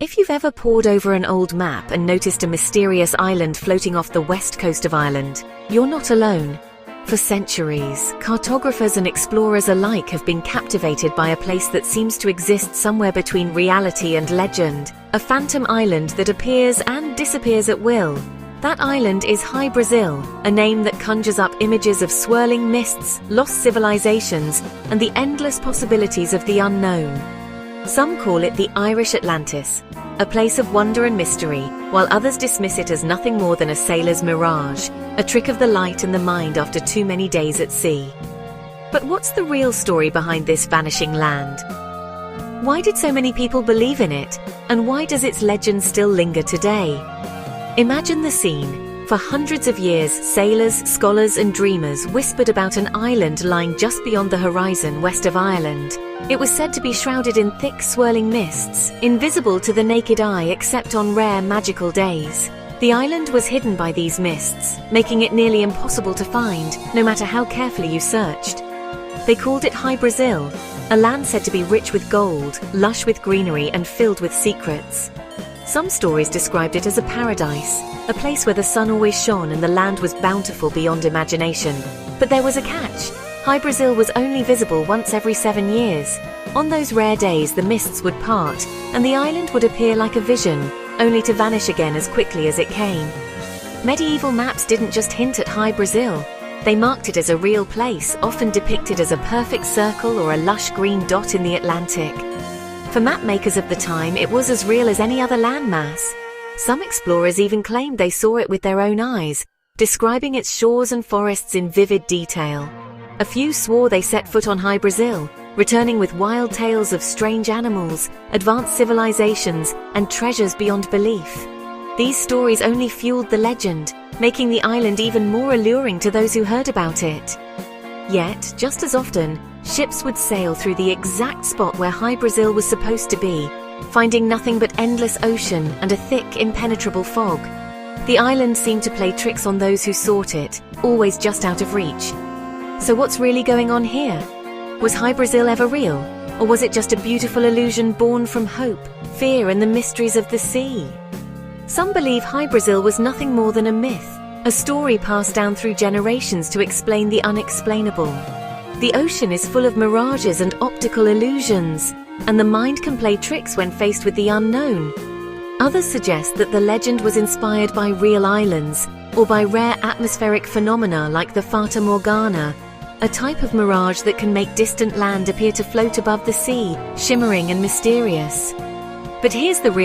If you've ever pored over an old map and noticed a mysterious island floating off the west coast of Ireland, you're not alone. For centuries, cartographers and explorers alike have been captivated by a place that seems to exist somewhere between reality and legend, a phantom island that appears and disappears at will. That island is Hy-Brasil, a name that conjures up images of swirling mists, lost civilizations, and the endless possibilities of the unknown. Some call it the Irish Atlantis, a place of wonder and mystery, while others dismiss it as nothing more than a sailor's mirage, a trick of the light and the mind after too many days at sea. But what's the real story behind this vanishing land? Why did so many people believe in it, and why does its legend still linger today? Imagine the scene. For hundreds of years, sailors, scholars, and dreamers whispered about an island lying just beyond the horizon west of Ireland. It was said to be shrouded in thick, swirling mists, invisible to the naked eye except on rare, magical days. The island was hidden by these mists, making it nearly impossible to find, no matter how carefully you searched. They called it Hy-Brasil, a land said to be rich with gold, lush with greenery, and filled with secrets. Some stories described it as a paradise, a place where the sun always shone and the land was bountiful beyond imagination. But there was a catch. Hy-Brasil was only visible once every 7 years. On those rare days, the mists would part, and the island would appear like a vision, only to vanish again as quickly as it came. Medieval maps didn't just hint at Hy-Brasil. They marked it as a real place, often depicted as a perfect circle or a lush green dot in the Atlantic. For map makers of the time, it was as real as any other landmass. Some explorers even claimed they saw it with their own eyes, describing its shores and forests in vivid detail. A few swore they set foot on Hy-Brasil, returning with wild tales of strange animals, advanced civilizations, and treasures beyond belief. These stories only fueled the legend, making the island even more alluring to those who heard about it. Yet, just as often, ships would sail through the exact spot where Hy-Brasil was supposed to be, finding nothing but endless ocean and a thick, impenetrable fog. The island seemed to play tricks on those who sought it, always just out of reach. So what's really going on here? Was Hy-Brasil ever real, or was it just a beautiful illusion born from hope, fear, and the mysteries of the sea? Some believe Hy-Brasil was nothing more than a myth, a story passed down through generations to explain the unexplainable. The ocean is full of mirages and optical illusions, and the mind can play tricks when faced with the unknown. Others suggest that the legend was inspired by real islands, or by rare atmospheric phenomena like the Fata Morgana, a type of mirage that can make distant land appear to float above the sea, shimmering and mysterious. But here's the real